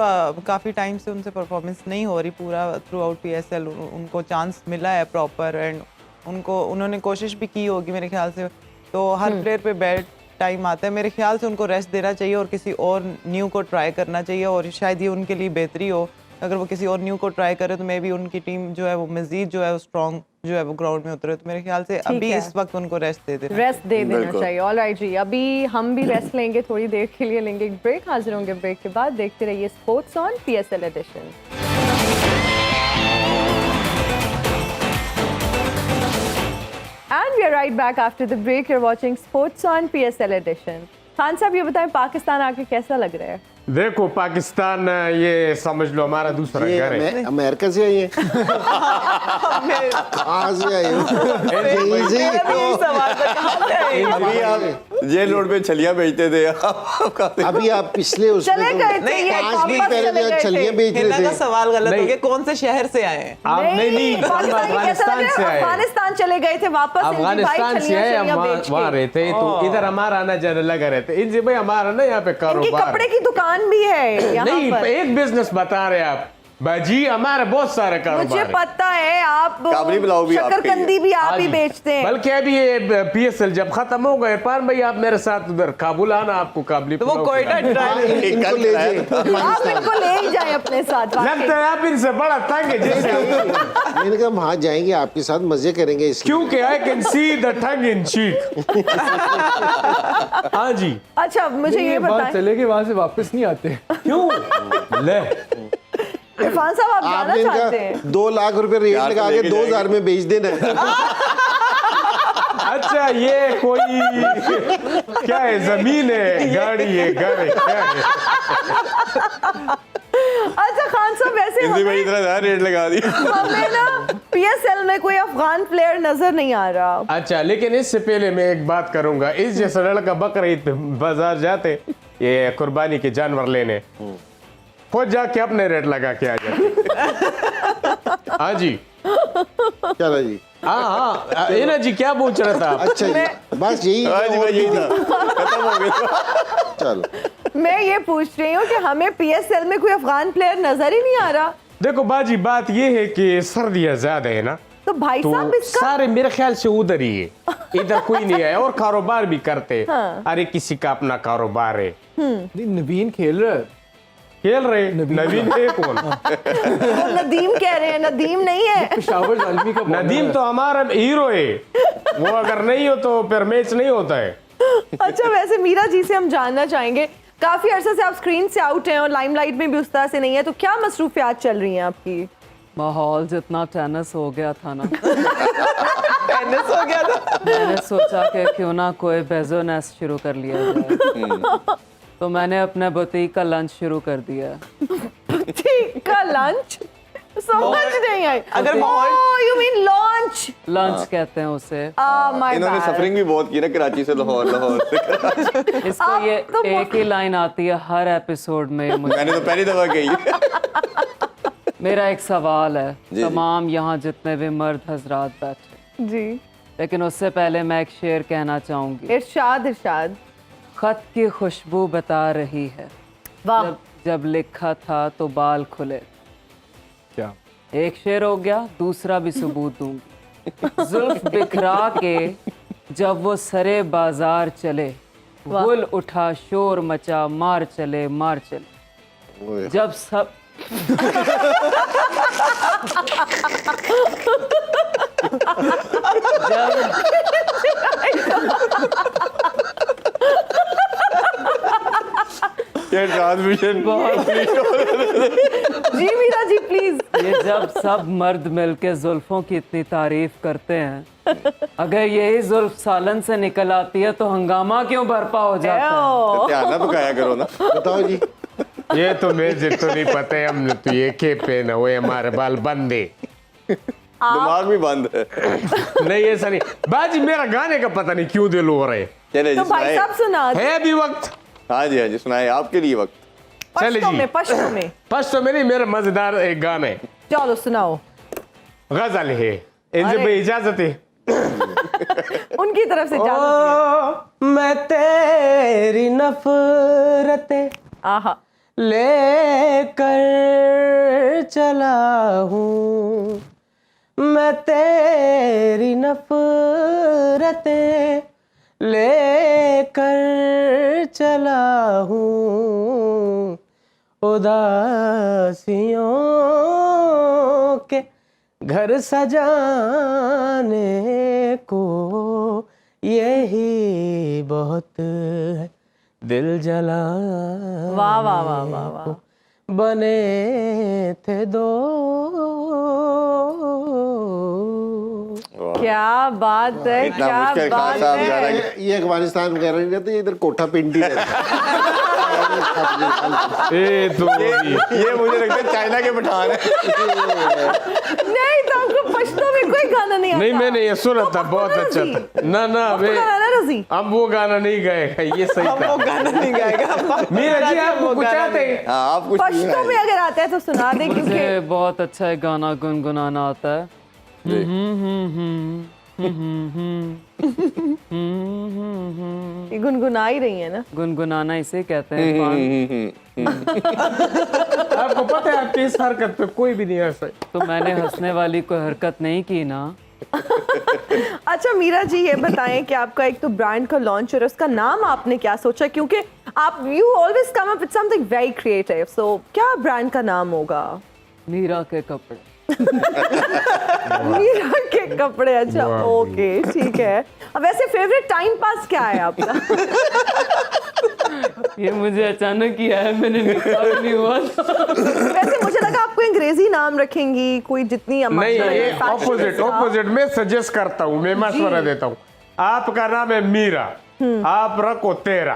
काफ़ी टाइम से उनसे परफॉर्मेंस नहीं हो रही पूरा थ्रू आउट PSL। उनको चांस मिला है प्रॉपर एंड उन्होंने कोशिश भी की होगी मेरे ख्याल से। तो हर प्लेयर पे बैड टाइम आता है, मेरे ख्याल से उनको रेस्ट देना चाहिए और किसी और न्यू को ट्राई करना चाहिए और शायद ये उनके लिए बेहतरी हो। अगर वो किसी और न्यू को ट्राई करे तो मे बी उनकी टीम जो है वो मजीद जो है वो स्ट्रॉन्ग जो है वो ग्राउंड में उतरे। तो मेरे ख्याल से अभी है। इस वक्त उनको रेस्ट दे देना रेस्ट दे देना बिल्कुल। चाहिए। ऑलराइट जी, अभी हम भी रेस्ट लेंगे, थोड़ी देर के लिए लेंगे एक ब्रेक। हाजिर होंगे ब्रेक के बाद। देखते रहिए sports on PSL edition. And we are right back after the break. You're watching Sports on PSL Edition. Khan साहब, ये बताएं पाकिस्तान आके कैसा लग रहा है? देखो, पाकिस्तान ये समझ लो हमारा दूसरा ये घर है। अमेरिका से आई है, कहाँ से आई हो? यहीं से ही? अभी आप जेल रोड पे छलियां बेचते थे अभी आप पिछले उसमें चले तो गए थे, ये 5 दिन वापस पहले चले तो गए छलियां थे। बेच हिना रहे का थे। सवाल गलत हो नहीं। गया, कौन से शहर से आए हैं? आप नहीं, हम पाकिस्तान कैसा अफगानिस्तान लग से रहा है? आए। अफगानिस्तान चले गए थे वापस। इनकी भाई अफगानिस्तान से छलियां है, हम छलियां बेच वहाँ के। रहते हैं, तो इधर हमारा आना जाना लगा रहता है। इनसे भाई हमारा ना यहाँ पे इनकी कारोबार कपड़े की दुकान भी है यहाँ नहीं, पर। एक बिजनेस बता रहे आप बाजी, हमारे बहुत सारे कारोबार मुझे है। पता है, आप काबली पुलाव भी आपके शकरकंदी भी आप हाँ ही जी। बेचते हैं। बल्कि अभी ये PSL जब खत्म हो गए, इरफान भाई आप मेरे साथ उधर काबुल आना, आपको काबली तो वो पुलाव कोयटा खिलाना। हाँ, ट्राई इनको ले जाए आप इनको ले ही जाए अपने साथ। लगता है आप इनसे बड़ा तंग है जैसे। मैंने कहा वहाँ जाएंगे आपके साथ मजे करेंगे इसलिए। क्योंकि I can see the tongue इन चीक। हाँ जी। अच्छा, मुझे ये बात बताएं, चले गए, वहाँ से वापस नहीं आते। क्यों ले इरफान साहब, आप जाना आपने चाहते इनका हैं? 2 लाख रुपए रेट यार तो लगा के लेके 2000 में बेच देना। अच्छा ये कोई क्या है, जमीन है, गाड़ी है, घर है, क्या है? अच्छा खान साहब, वैसे हिंदी में इतना ज़्यादा रेट लगा दी। हमें ना पीएसएल में कोई अफगान प्लेयर नजर नहीं आ रहा। अच्छा, लेकिन इससे पहले मैं एक बात करूंगा। इस जैसा लड़का बकरीद पे बाजार जाते ये कुर्बानी के जानवर लेने, खुद जाके अपने रेट लगा के आ जाते। हाँ जी, चलो जी। हाँ, ये ना जी, क्या पूछ रहा था आप? अच्छा जी, बस यही हाँ जी, यही था, खत्म हो गया। चलो। मैं ये पूछ रही हूँ कि हमें पीएसएल में कोई अफगान प्लेयर नजर ही नहीं आ रहा। देखो बाजी, बात ये है कि सर्दियाँ ज्यादा है ना, तो भाई तो साहब इसका सारे मेरे ख्याल से उधर ही है, इधर कोई नहीं है। और कारोबार भी करते हैं। हाँ। अरे किसी का अपना कारोबार है, नहीं, नवीन खेल रहा है। खेल रहे। नवीन है कौन? वो नदीम कह रहे हैं, नदीम नहीं है। पेशावर ज़ालिमी का बॉलर नदीम है। तो हमारा हीरो है, वो अगर नहीं हो तो फिर मैच नहीं होता है। अच्छा वैसे मीरा जी से हम जानना चाहेंगे, काफी अरसे से आप स्क्रीन से आउट हैं और लाइमलाइट में भी उस तरह से नहीं है, तो क्या मसरूफियात चल रही हैं आपकी? माहौल जितना टेनिस हो गया था ना, टेनिस हो गया था। मैंने सोचा कि क्यों ना कोई बिजनेस शुरू कर लिया जाए। तो मैंने अपने बुटीक का लंच शुरू कर दिया है। ठीक का लंच समझ नहीं आई। अगर माहौल यू मीन लॉन्च? लंच कहते हैं उसे। माय इन्होंने बैड। सफरिंग भी बहुत की ना, कराची से लाहौर, लाहौर से कराची। इसको ये तो एक ही लाइन आती है हर एपिसोड में। मुझे मैंने तो पहली दफा कही। मेरा एक सवाल है जी। तमाम यहाँ जितने भी मर्द हजरात बैठे, जी लेकिन उससे पहले मैं एक शेर कहना चाहूंगी। इरशाद इरशाद। खत की खुशबू बता रही है, वाह जब लिखा था तो बाल खुले। क्या? एक शेर हो गया, दूसरा भी सबूत दूंगी। जुल्फ बिखरा के जब वो सरे बाजार चले, गुल उठा शोर मचा, मार चले मार चले। जब सब ये ट्रांसमिशन जी मीरा जी प्लीज। ये जब सब मर्द मिलके जुल्फों की इतनी तारीफ करते हैं, अगर यही जुल्फ सालन से निकल आती है तो हंगामा क्यों बर्पा हो जाता है? ध्यान ना पकाया करो ना। बताओ जी। ये तो मुझे तो नहीं पता है, हमने तो ये के पे ना हुए, हमारे बाल बंदे। दिमाग भी बंद है। नहीं ऐसा नहीं बाजी, मेरा गाने का पता नहीं क्यों दिल हो रहे चले जी, तो भाई सुनाए। साहब सुना दो। है अभी वक्त। हाँ जी, हाँ जी, सुनाए, आपके लिए वक्त। चले पश्तो जी। में पश्तो में फर्स्ट तो मेरी मेरा मजेदार एक गाना है, चलो सुनाओ। गजल है, इनसे अरे। भाई इजाजत है। उनकी तरफ से इजाजत ओ, मैं तेरी नफरतें आहा लेकर चला हूँ, मैं तेरी नफरतें लेकर चला हूँ, उदासियों के घर सजाने को यही बहुत है, दिल जला वाह वाह वाह वाह वाह। बने थे दो। क्या बात है, इतना क्या मुश्किल खान बात साहब गाना है। कि- ये अफगानिस्तान वगैरह नहीं रहते, ये इधर कोठा पिंडी रहता ए तो ये मुझे लगता है चाइना के पठान है। नहीं तो आपको पश्तो में कोई गाना नहीं आता? नहीं मैंने ये सुना था, बहुत अच्छा था। ना ना आपको गाना ना रजी? हम वो गाना नहीं गाएगा, ये सही हम था। वो गाना नहीं गाएगा। मीरा जी आपको कुछ आते हैं? हाँ, आप कुछ नहीं पश्तो में सुनाए। अगर आता है तो सुना दे, क्योंकि मुझे बहुत अच्छा एक गाना गुनगुनाना आता है। जी। ये गुनगुना ही रही है ना। गुनगुनाना इसे कहते हैं इरफान। आपको पता है आपकी इस हरकत पे कोई भी नहीं हंसा। तो मैंने हंसने वाली कोई हरकत नहीं की ना। अच्छा मीरा जी ये बताएं कि आपका एक तो ब्रांड का लॉन्च हो रहा है, उसका नाम आपने क्या सोचा? क्योंकि आप you always come up with something very creative, so क्या ब्रांड का नाम होगा? मीरा के कपड़े। मीरा के कपड़े। अच्छा ओके ठीक है। अब वैसे फेवरेट टाइम पास क्या है आपका? ये मुझे अचानक ही आया, मैंने निकाह भी नहीं हुआ था। वैसे मुझे लगा आपको अंग्रेजी नाम रखेंगी, कोई जितनी नहीं ये ऑपोजिट ऑपोजिट मैं सजेस्ट करता हूँ, मैं मशवरा देता हूँ। आपका नाम है मीरा, आप रखो तेरा,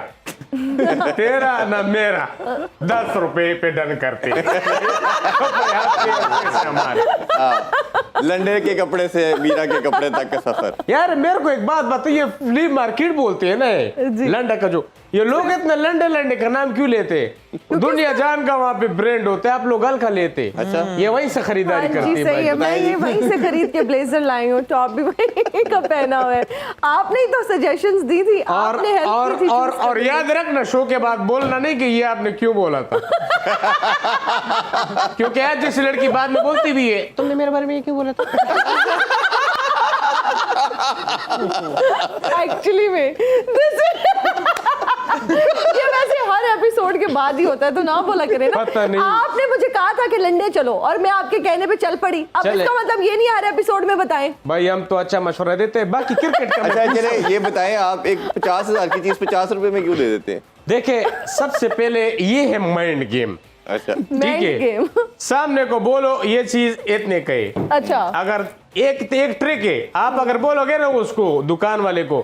तेरा ना मेरा, 10 रुपए पे डन करते। कपड़े आपके, पैसे हमारे। लंडे के कपड़े से मीरा के कपड़े तक का सफर। यार मेरे को एक बात बताओ, ये फ्ली मार्केट बोलते हैं ना ये, लंडा का जो, ये लोग इतना लंडे लंडे का नाम क्यों लेते हैं? दुनिया जान का वहाँ पे ब्रांड होता है, आप लोग हल्का लेते। अच्छा, ये वहीं से खरीदारी हाँ करते जी, हैं सही है। मैं ये वहीं से खरीद के ब्लेजर लाई हूँ, टॉप भी वहीं का पहना हुआ है। आपने ही तो सजेशंस दी थी, और आपने हेल्प और की थी और choose और करने याद रखना, शो के बाद बोलना नहीं कि ये आपने क्यों बोला था। क्योंकि आज जैसी लड़की बाद में बोलती भी है, तुमने मेरे बारे में ये क्यों बोला था। एक्चुअली में ये वैसे हर एपिसोड के बाद ही होता है, तो ना बोला करे ना। पता नहीं। आपने मुझे कहा था कि लंडे चलो और मैं आपके कहने पे चल पड़ी। अब चले। इसका मतलब ये नहीं हर एपिसोड में बताएं। भाई हम तो अच्छा मशवरा देते हैं, बाकी क्रिकेट का अच्छा चले ये बताएं, आप एक 50,000 की चीज 50 रुपए में क्यों दे देते हैं? देखे, सबसे पहले ये है माइंड गेम। अच्छा, ठीक Mind है, game। सामने को बोलो ये चीज इतने कहे। अच्छा, अगर एक ट्रिक है, आप अगर बोलोगे ना उसको, दुकान वाले को,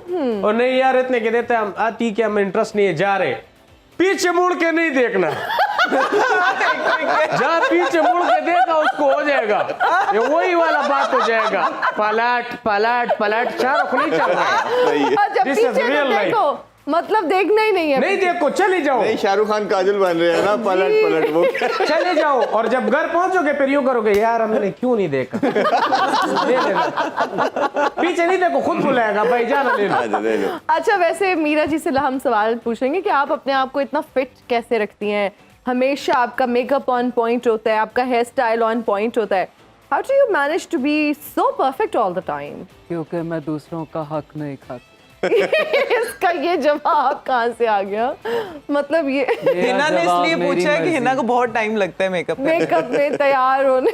और नहीं यार इतने के देते हम, आती क्या, हमें इंटरेस्ट नहीं है, जा रहे, पीछे मुड़ के नहीं देखना। जहाँ पीछे मुड़ के देखा उसको हो जाएगा, ये वही वाला बात हो जाएगा, पलट पलट पलट, चारों को नहीं चल रहा है। सही है। अच्छा This is पीछे real तो life। देखो, मतलब देखना ही नहीं है। नहीं देखो, चले जाओ, नहीं, शाहरुख खान काजल बन रहे हैं ना, पलट पलट वो। चले जाओ, और जब घर पहुंचोगे फिर यूं करोगे, यार हमने क्यों नहीं देखा। ले लेना, पीछे नहीं देखो, खुद बुलाएगा, भाई जाना ले लो। अच्छा, ले लो। अच्छा, वैसे मीरा जी से हम सवाल पूछेंगे कि आप अपने आप को इतना फिट कैसे रखती हैं? हमेशा आपका मेकअप ऑन पॉइंट होता है, आपका हेयर स्टाइल ऑन पॉइंट होता है। How do you manage to be so perfect all the time? क्योंकि मैं दूसरों का हक नहीं खाती। इसका ये जवाब कहाँ से आ गया? मतलब ये हिना ने जवाब इसलिए मेरी पूछा है कि मर्जी। हिना को बहुत टाइम लगता है मेकअप में। मेकअप में तैयार होने।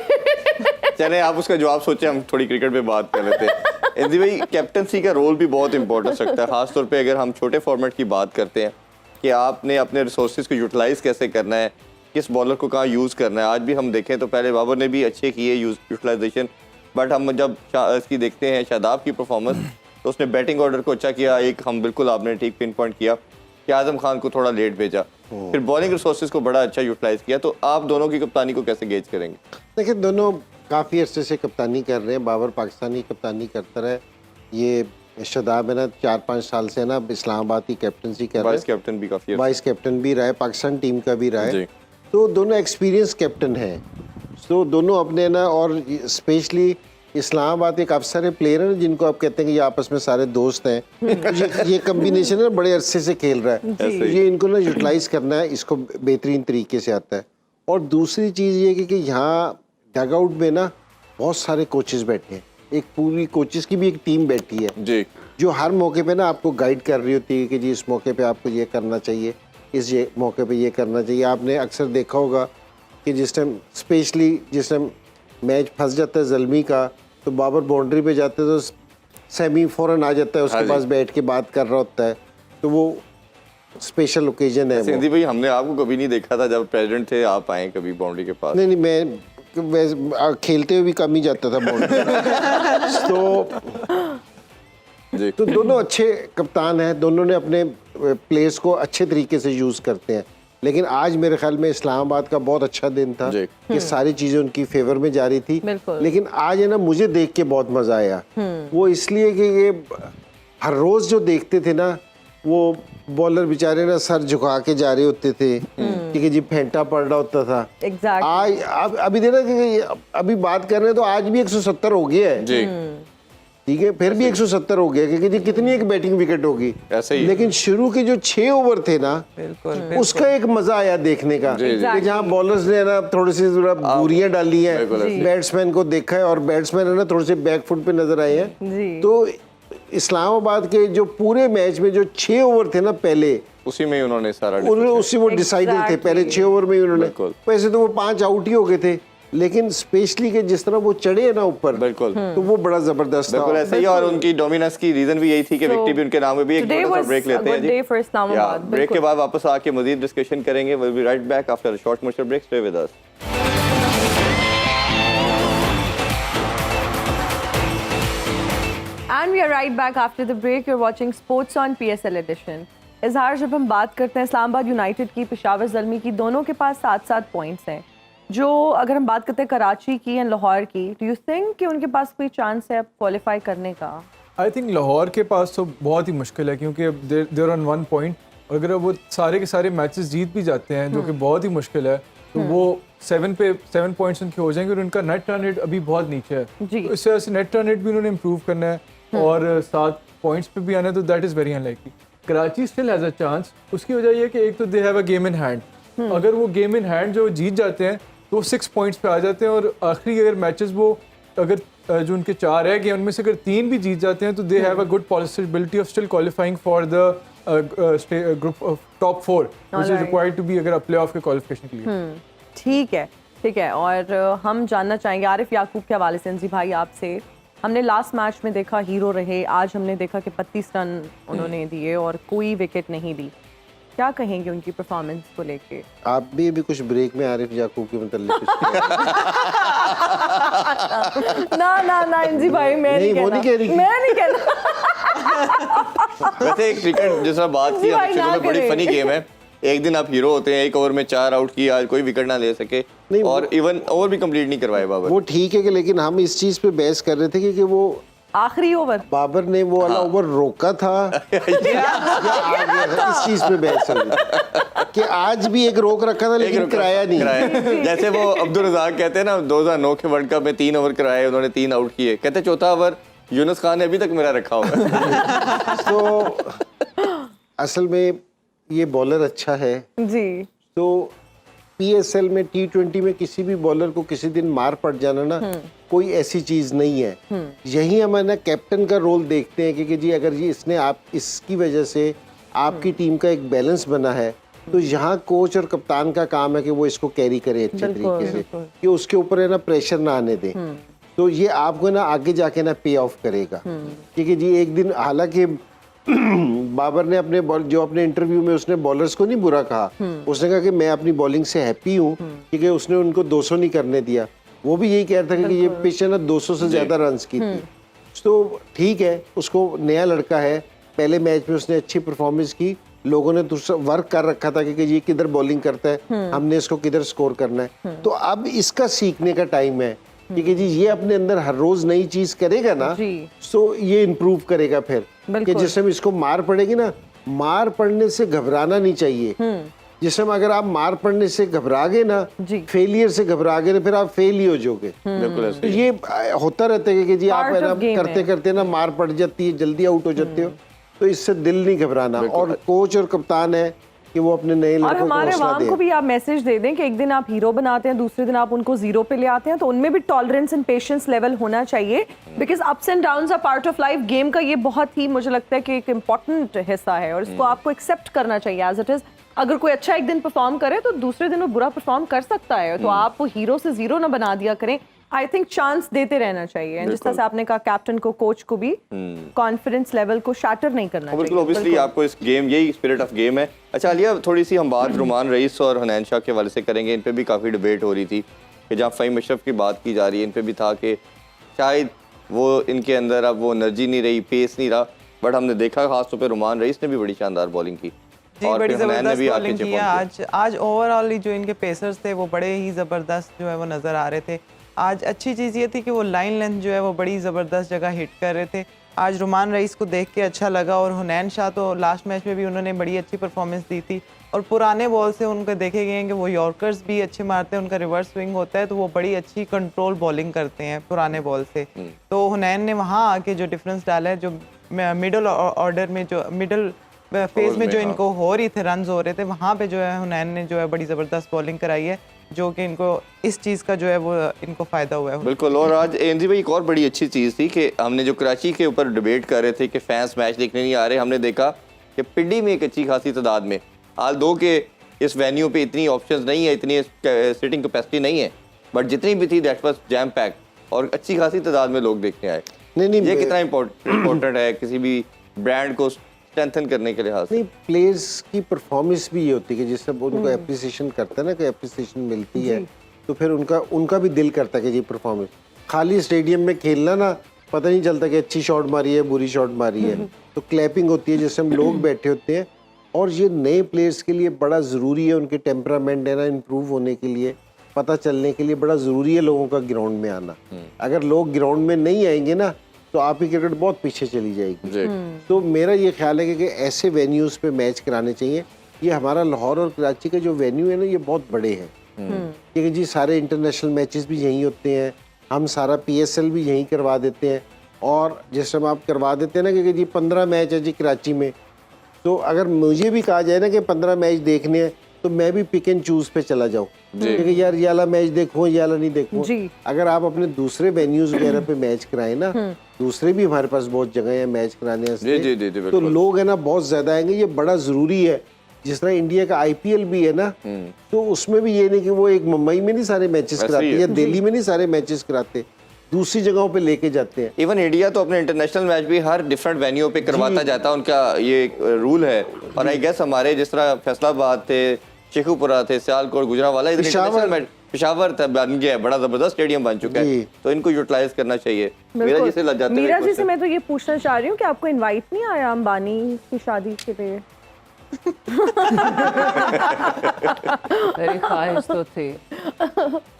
चले आप उसका जवाब सोचे, हम थोड़ी क्रिकेट पे बात कर लेते हैं। इंदी भाई, कैप्टनसी का रोल भी बहुत इंपॉर्टेंट सकता है, खासतौर पे अगर हम छोटे फॉर्मेट की बात करते हैं कि आपने अपने रिसोर्सेज को यूटिलाइज कैसे करना है, किस बॉलर को कहाँ यूज़ करना है। आज भी हम देखें तो पहले बाबर ने भी अच्छे किए यूटिलाइजेशन, बट हम जब इसकी देखते हैं शादाब की परफॉर्मेंस, तो उसने बैटिंग ऑर्डर को अच्छा किया। एक हम बिल्कुल आपने ठीक पिन पॉइंट किया कि आजम खान को थोड़ा लेट भेजा, फिर बॉलिंग रिसोर्सेज को बड़ा अच्छा यूटिलाइज किया। तो आप दोनों की कप्तानी को कैसे गेज करेंगे? देखिए, दोनों काफ़ी अरसे से कप्तानी कर रहे हैं। बाबर पाकिस्तानी कप्तानी करता रहा है, ये शादाब है ना 4-5 साल से ना इस्लामाबाद की कैप्टनसी कर रहा वाइस है, कैप्टन भी काफ़ी वाइस कैप्टन भी रहा है, पाकिस्तान टीम का भी रहा जी। है। तो दोनों एक्सपीरियंस कैप्टन हैं, तो दोनों अपने ना, और स्पेशली इस्लामाबाद एक अफसर है, प्लेयर है जिनको आप कहते हैं कि ये आपस में सारे दोस्त हैं। तो ये कम्बिनेशन है, बड़े अरसे से खेल रहा है, तो ये इनको ना यूटिलाइज करना है, इसको बेहतरीन तरीके से आता है। और दूसरी चीज़ ये कि यहाँ डग आउट में ना बहुत सारे कोचेस बैठे हैं, एक पूरी कोचेस की भी एक टीम बैठी है जी, जो हर मौके पे ना आपको गाइड कर रही होती है कि जी इस मौके पे आपको ये करना चाहिए, इस ये मौके पे ये करना चाहिए। आपने अक्सर देखा होगा कि जिस टाइम स्पेशली जिस टाइम मैच फंस जाता है ज़ल्मी का, तो बाबर बाउंड्री पे जाते तो सेमी फ़ौरन आ जाता है, उसके हाँ जी। पास बैठ के बात कर रहा होता है, तो वो स्पेशल ओकेजन है वो। सिंधी भाई, हमने आपको कभी नहीं देखा था जब प्रेसिडेंट थे, आप आए कभी बाउंड्री के पास? नहीं नहीं, मैं खेलते हुए भी कम ही जाता था बाउंड्री। जी, तो दोनों अच्छे कप्तान हैं, दोनों ने अपने प्लेयर्स को अच्छे तरीके से यूज़ करते हैं। लेकिन आज मेरे ख्याल में इस्लामाबाद का बहुत अच्छा दिन था जी। कि सारी चीज़ें उनकी फेवर में जा रही थी। बिल्कुल। लेकिन आज है ना, मुझे देख के बहुत मज़ा आया। वो इसलिए कि ये हर रोज़ जो देखते थे ना, वो बॉलर बेचारे ना सर झुका के जा रहे होते थे, ठीक है जी, फेंटा पड़ रहा होता था। एग्जैक्टली। आज अभी देखना कि अभी बात कर रहे हैं तो आज भी 170 हो गया है, जी, ठीक है, फिर भी 170 हो गया, क्योंकि जी कितनी एक बैटिंग विकेट होगी। ऐसे ही। लेकिन शुरू के जो 6 ओवर थे ना, बिल्कुल उसका एक मजा आया देखने का, जी, जी। कि जहाँ बॉलर्स ने ना थोड़ी सी दूरियां डाली हैं, बिल्कुल ऐसे। बैट्समैन को देखा है, और बैट्समैन है ना थोड़े से बैक फुट पे नजर आए हैं। जी। तो इस्लामाबाद के जो पूरे मैच में जो 6 ओवर थे ना पहले, उसी में ही उन्होंने सारा उन्होंने उससे वो डिसाइडेड थे। Exactly. पहले 6 ओवर में ही उन्होंने, बिल्कुल। वैसे तो वो 5 आउट ही हो गए थे, लेकिन स्पेशली के जिस तरह वो चढ़े हैं ना ऊपर, बिल्कुल। तो वो बड़ा जबरदस्त बिल्कुल था। ऐसे ही। और उनकी डोमिनेंस की रीजन भी यही थी कि विक्ट्री भी उनके नाम में भी। एक today छोटा सा was ब्रेक a लेते हैं good day for Islamabad, break बिल्कुल। के बाद वापस आके मजीद डिस्कशन करेंगे। Will be right back after a short commercial break. Stay with us. And And we are right back after the break. You're watching Sports on PSL Edition. इजहार, जब हम बात करते हैं इस्लामाबाद यूनाइटेड की, पेशावर ज़ल्मी की, दोनों के पास 7-7 पॉइंट्स हैं. जो अगर हम बात करते हैं कराची की एंड लाहौर की, डू यू थिंक कि उनके पास कोई चांस है अब क्वालिफाई करने का? आई थिंक लाहौर के पास तो बहुत ही मुश्किल है, क्योंकि अब देर ऑन 1 पॉइंट. अगर वो सारे के सारे मैचेस जीत भी जाते हैं, जो कि बहुत ही मुश्किल है, तो वो 7 पॉइंट्स उनके हो जाएंगे और उनका नेट रन रेट अभी बहुत नीचे है. जी. तो इस वजह से नेट रन रेट भी उन्होंने इम्प्रूव करना है और 7 पॉइंट्स पे भी आना है, तो that is very unlikely. Karachi still has a chance. उसकी वजह ये है कि एक तो they have a game in hand. अगर वो गेम इन हैंड जो जीत जाते हैं तो वो 6 पॉइंट्स पे आ जाते हैं, और आखिरी अगर मैचेस वो अगर जो उनके 4 रह गए उनमें से अगर 3 भी जीत जाते हैं, तो they have a good possibility of still qualifying for the group of top 4 which is required to be अगर प्लेऑफ के क्वालिफिकेशन के लिए. ठीक है, ठीक है. और हम जानना चाहेंगे आरिफ याकूब के हवाले से अंजी भाई आपसे. हमने लास्ट मैच में देखा हीरो रहे, आज हमने देखा कि 32 रन उन्होंने दिए और कोई विकेट नहीं ली. क्या कहेंगे उनकी परफॉर्मेंस को लेके? आप भी अभी कुछ ब्रेक में आरिफ याकूब के मतलब कुछ ना अंजी भाई, मैं नहीं, वो नहीं कह रही. मैं नहीं कहना. वैसे क्रिकेट जिस तरह बात की, भाई ना बड़ी करे. फनी गेम है. एक दिन आप हीरो होते हैं, 1 ओवर में 4 आउट किए, आज कोई विकेट ना ले सके नहीं, और इवन ओवर भी कंप्लीट नहीं करवाए बाबर. वो ठीक है कि, लेकिन हम इस चीज पे बहस कर रहे थे कि वो आखिरी ओवर बाबर ने वो वाला ओवर रोका था या आ गया था. इस चीज पे बहस चल रही थी कि आज भी एक रोक रखा था लेकिन कराया नहीं. जैसे वो अब्दुल रज़ाक कहते हैं ना, 2009 के वर्ल्ड कप में 3 ओवर कराए, उन्होंने 3 आउट किए. कहते चौथा ओवर यूनुस खान ने अभी तक मेरा रखा हुआ. तो असल में ये बॉलर अच्छा है. जी. तो पीएसएल में T20 में किसी भी बॉलर को किसी दिन मार पड़ जाना ना, कोई ऐसी चीज नहीं है. यही हम ना कैप्टन का रोल देखते हैं कि जी अगर जी इसने आप इसकी वजह से आपकी टीम का एक बैलेंस बना है, तो यहाँ कोच और कप्तान का काम है कि वो इसको कैरी करे अच्छे तरीके से, कि उसके ऊपर है ना प्रेशर ना आने दे. तो ये आपको ना आगे जाके ना पे ऑफ करेगा. क्योंकि जी एक दिन, हालांकि बाबर ने अपने इंटरव्यू में उसने बॉलर्स को नहीं बुरा कहा. उसने कहा कि मैं अपनी बॉलिंग से हैप्पी हूँ, क्योंकि उसने उनको 200 नहीं करने दिया. वो भी यही कहता था कि ये पिच है ना 200 से ज्यादा रन्स की थी. तो ठीक है, उसको नया लड़का है, पहले मैच में उसने अच्छी परफॉर्मेंस की, लोगों ने दूसरा वर्क कर रखा था कि ये किधर बॉलिंग करता है, हमने इसको किधर स्कोर करना है. तो अब इसका सीखने का टाइम है, क्योंकि जी ये अपने अंदर हर रोज नई चीज करेगा ना, तो ये इम्प्रूव करेगा. फिर कि जिस समय इसको मार पड़ेगी ना, मार पड़ने से घबराना नहीं चाहिए. जिस समय अगर आप मार पड़ने से घबरा गए ना, फेलियर से घबरा गए, फिर आप फेल ही हो जाओगे. तो ये होता रहता है कि जी आप करते करते ना मार पड़ जाती है, जल्दी आउट हो जाते हो. तो इससे दिल नहीं घबराना. और कोच और कप्तान है कि वो अपने नए लड़कों को हमारे वाम को भी आप मैसेज दे दें कि एक दिन आप हीरो बनाते हैं, दूसरे दिन आप उनको 0 पे ले आते हैं, तो उनमें भी टॉलरेंस एंड पेशेंस लेवल होना चाहिए. Because ups and downs are part of life. Game का ये बहुत ही, मुझे लगता है कि एक इम्पॉर्टेंट हिस्सा है और इसको आपको एक्सेप्ट करना चाहिए एज इट इज. अगर कोई अच्छा एक दिन परफॉर्म करे तो दूसरे दिन वो बुरा परफॉर्म कर सकता है, तो आप वो हीरो से 0 ना बना दिया करें. आई थिंक चांस देते रहना चाहिए. जिस तरह से आपने कहा, कैप्टन को, कोच को भी कॉन्फिडेंस लेवल को शैटर नहीं करना चाहिए. बिल्कुल, ऑब्वियसली आपको इस गेम, यही स्पिरिट ऑफ गेम है. अच्छा आलिया, थोड़ी सी हम बात रुमान रईस और हुनैन शाह के हवाले से करेंगे. इन पे भी काफ़ी डिबेट हो रही थी कि जहाँ फ़हीम अशरफ की बात की जा रही है, इन पे भी था कि शायद वो इनके अंदर अब वो एनर्जी नहीं रही, पेस नहीं रहा. बट हमने देखा खासतौर पर रुमान रईस ने भी बड़ी शानदार बॉलिंग की. जी, बड़ी ज़बरदस्त बॉलिंग की है. आज ओवरऑल जो इनके पेसर्स थे वो बड़े ही ज़बरदस्त जो है वो नज़र आ रहे थे. आज अच्छी चीज़ ये थी कि वो लाइन लेंथ जो है वो बड़ी ज़बरदस्त जगह हिट कर रहे थे. आज रुमान रईस को देख के अच्छा लगा. और हुनैन शाह तो लास्ट मैच में भी उन्होंने बड़ी अच्छी परफॉर्मेंस दी थी. और पुराने बॉल से उनको देखे गए हैं कि वो यॉर्कर्स भी अच्छे मारते हैं, उनका रिवर्स स्विंग होता है, तो वो बड़ी अच्छी कंट्रोल बॉलिंग करते हैं पुराने बॉल से. तो हुनैन ने वहाँ आके जो डिफरेंस डाला है, जो मिडल ऑर्डर में, जो मिडल फेज में जो इनको हो रही थे, रन हो रहे थे, वहाँ पे जो है हुनैन ने जो है बड़ी ज़बरदस्त बॉलिंग कराई है, जो कि इनको इस चीज़ का जो है वो इनको फ़ायदा हुआ है. बिल्कुल. और आज एनजी भाई एक और बड़ी अच्छी चीज़ थी कि हमने जो कराची के ऊपर डिबेट कर रहे थे कि फैंस मैच देखने नहीं आ रहे, हमने देखा कि पिंडी में एक अच्छी खासी तादाद में, हाल दो के इस वेन्यू पे इतनी ऑप्शंस नहीं है, इतनी सीटिंग कैपेसिटी नहीं है, बट जितनी भी थी दैट वाज जैम पैक और अच्छी खासी तादाद में लोग देखने आए. नहीं, ये कितना इम्पोर्टेंट है किसी भी ब्रांड को स्ट्रेंथन करने के लिहाज से. नहीं, प्लेयर्स की परफॉर्मेंस भी ये होती है कि जिस सब उनको एप्रिसिएशन करता है ना, कि एप्रिसिएशन मिलती है, तो फिर उनका भी दिल करता है कि जी परफॉर्मेंस. खाली स्टेडियम में खेलना ना, पता नहीं चलता कि अच्छी शॉट मारी है बुरी शॉट मारी है। तो क्लैपिंग होती है जैसे हम लोग बैठे होते हैं। और ये नए प्लेयर्स के लिए बड़ा ज़रूरी है, उनके टेम्परामेंट है ना इम्प्रूव होने के लिए, पता चलने के लिए बड़ा ज़रूरी है लोगों का ग्राउंड में आना। अगर लोग ग्राउंड में नहीं आएंगे ना तो आपकी क्रिकेट बहुत पीछे चली जाएगी। तो मेरा ये ख्याल है कि ऐसे वेन्यूज़ पे मैच कराने चाहिए। ये हमारा लाहौर और कराची का जो वेन्यू है ना ये बहुत बड़े हैं, क्योंकि जी सारे इंटरनेशनल मैचेस भी यहीं होते हैं, हम सारा PSL भी यहीं करवा देते हैं। और जिस टाइम आप करवा देते हैं ना कि जी 15 मैच है जी कराची में, तो अगर मुझे भी कहा जाए ना कि 15 मैच देखने हैं तो मैं भी पिक एंड चूज पे चला जाऊँ, क्योंकि यार ये वाला मैच देखूँ ये वाला नहीं देखूँ। अगर आप अपने दूसरे वेन्यूज वगैरह पे मैच कराएं ना, दूसरे भी हमारे पास बहुत जगह है मैच कराने वास्ते, तो लोग है ना बहुत ज्यादा आएंगे। ये बड़ा जरूरी है। जिस तरह इंडिया का IPL भी है ना, तो उसमें भी ये नहीं कि वो एक मुंबई में नहीं सारे मैचेस कराते या दिल्ली में नहीं सारे मैचेस कराते, दूसरी जगहों पे लेके जाते हैं। इवन इंडिया तो अपने इंटरनेशनल मैच भी हर डिफरेंट वेन्यू पे करवाता जाता है, उनका ये एक रूल है। और आई गेस हमारे जिस तरह फैसलाबाद थे, शेखुपुरा थे, सियालकोट, गुजरांवाला, इधर इंटरनेशनल मैच पेशावर तक बन गया है, बड़ा जबरदस्त स्टेडियम बन चुका है, तो इनको यूटिलाइज करना चाहिए। मीरा जी से लग जाते हैं। मीरा जी से मैं तो ये पूछना चाह रही हूँ कि आपको इनवाइट नहीं आया अंबानी की शादी के लिए? मेरी ख्वाहिश तो थी,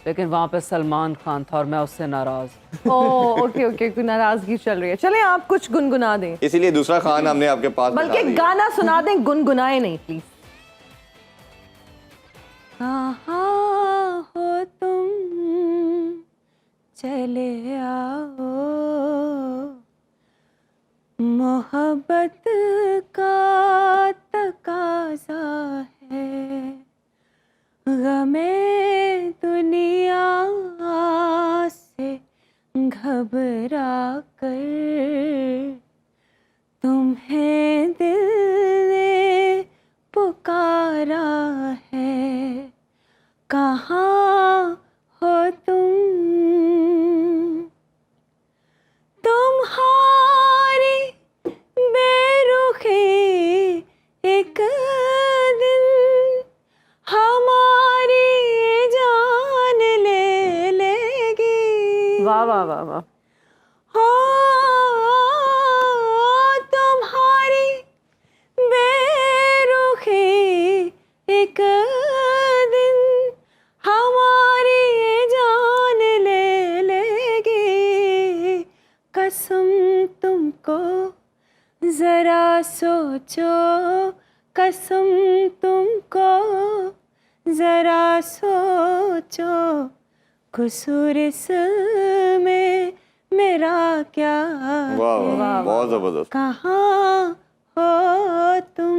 लेकिन वहाँ पे सलमान खान था और मैं उससे नाराज। ओके ओके, कोई नाराजगी चल रही है। चलें आप कुछ गुनगुना दें, इसीलिए दूसरा खान हमने आपके पास बल्कि गाना सुना दें, गुनगुनाए नहीं प्लीज। कहाँ हो तुम चले आओ, मोहब्बत का तकाजा है, गमे दुनिया से घबरा कर तुम्हें दिल ने पुकारा है। कहाँ हो तुम, तुम्हारी बेरुखी एक दिन हमारी जान ले लेगी। वाह वाह वाह वाह। हो तुम्हारी बेरुखी एक दिन हमारी जान ले लेगी। कसम तुमको जरा सोचो, कसम तुमको जरा सोचो, कसूर इसमें मेरा क्या है? वाह, बहुत जबरदस्त। कहाँ हो तुम?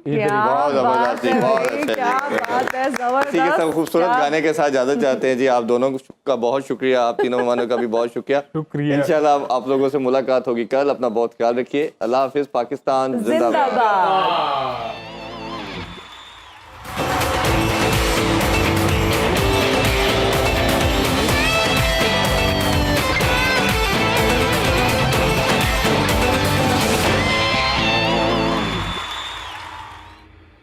क्या बहुत बात जबरदस्त, है बहुत भाई, अच्छा क्या जी। बात है, इसी के सब जबरदस्त। खूबसूरत क्या- गाने के साथ इजाजत चाहते हैं जी। आप दोनों का बहुत शुक्रिया, आप तीनों मेहमानों का भी बहुत शुक्रिया। शुक्रिया। इंशाल्लाह आप लोगों से मुलाकात होगी कल। अपना बहुत ख्याल रखिए। अल्लाह हाफिज। पाकिस्तान जिंदाबाद। जिंदाबाद।